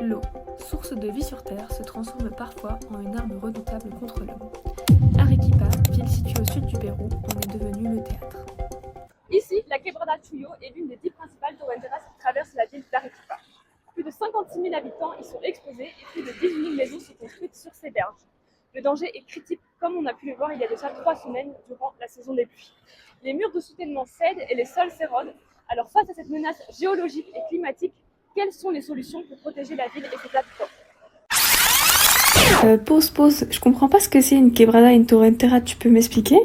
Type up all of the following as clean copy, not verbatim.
L'eau, source de vie sur Terre, se transforme parfois en une arme redoutable contre l'homme. Arequipa, ville située au sud du Pérou, en est devenue le théâtre. Ici, la Quebrada Chuyo est l'une des 10 principales torrenteras qui traversent la ville d'Arequipa. Plus de 56 000 habitants y sont exposés et plus de 18 000 maisons sont construites sur ces berges. Le danger est critique, comme on a pu le voir il y a déjà 3 semaines durant la saison des pluies. Les murs de soutènement cèdent et les sols s'érodent. Alors face à cette menace géologique et climatique, quelles sont les solutions pour protéger la ville et ses habitants? Pause, je comprends pas ce que c'est une quebrada et une torrentera, tu peux m'expliquer?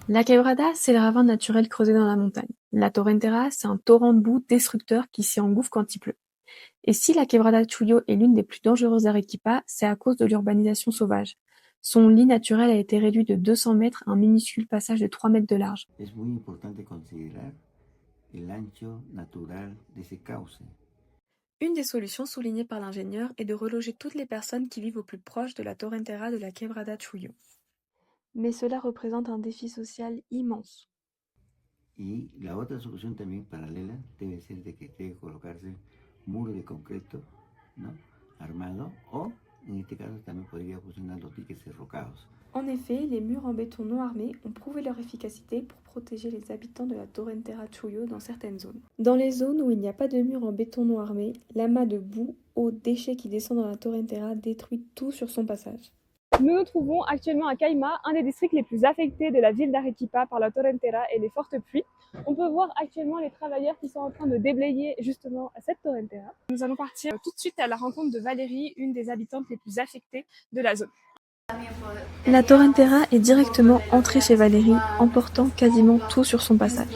La quebrada, c'est le ravin naturel creusé dans la montagne. La torrentera, c'est un torrent de boue destructeur qui s'y engouffre quand il pleut. Et si la quebrada Chuyo est l'une des plus dangereuses d'Arequipa, c'est à cause de l'urbanisation sauvage. Son lit naturel a été réduit de 200 mètres à un minuscule passage de 3 mètres de large. Es muy importante considerar el ancho natural de ese cauce. Une des solutions soulignées par l'ingénieur est de reloger toutes les personnes qui vivent au plus proche de la torrentera de la quebrada Chuyo. Mais cela représente un défi social immense. Y la otra solución también paralela debe ser de que debe colocarse muro de concreto, ¿no? Armado, o en este caso también podría funcionar los diques cerrocados. En effet, les murs en béton non armés ont prouvé leur efficacité pour protéger les habitants de la torrentera Chuyo dans certaines zones. Dans les zones où il n'y a pas de mur en béton non armé, l'amas de boue, eau, déchets qui descend dans la torrentera détruit tout sur son passage. Nous nous trouvons actuellement à Caima, un des districts les plus affectés de la ville d'Arequipa par la torrentera et les fortes pluies. On peut voir actuellement les travailleurs qui sont en train de déblayer justement cette torrentera. Nous allons partir tout de suite à la rencontre de Valérie, une des habitantes les plus affectées de la zone. La torrentera est directement entrée chez Valérie, emportant quasiment tout sur son passage.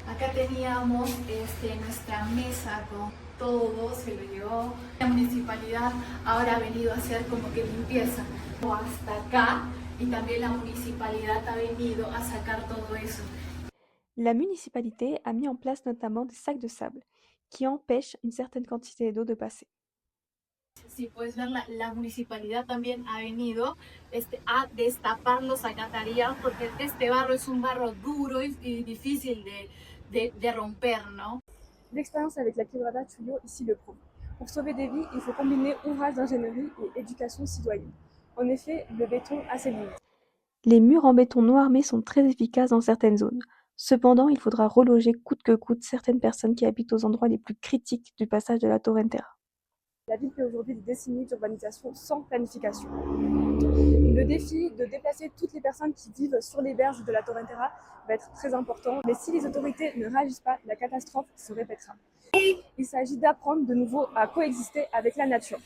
Acá teníamos nuestra mesa con todo, se lo llevó la municipalidad, ahora ha venido a hacer como que limpieza hasta acá y también la municipalidad ha venido a sacar todo eso. La municipalité a mis en place notamment des sacs de sable qui empêchent une certaine quantité d'eau de passer. Si puedes ver, la municipalidad también ha venido a destapar los alcantarillas porque este barro es un barro duro y difícil de romper, ¿no? L'expérience avec la Quebrada Chuyo ici le prouve. Pour sauver des vies, il faut combiner ouvrage d'ingénierie et éducation citoyenne. En effet, le béton a ses limites. Les murs en béton non armé sont très efficaces dans certaines zones. Cependant, il faudra reloger coûte que coûte certaines personnes qui habitent aux endroits les plus critiques du passage de la torrentera. La ville fait aujourd'hui des décennies d'urbanisation sans planification. Le défi de déplacer toutes les personnes qui vivent sur les berges de la torrentera va être très important, mais si les autorités ne réagissent pas, la catastrophe se répétera. Il s'agit d'apprendre de nouveau à coexister avec la nature.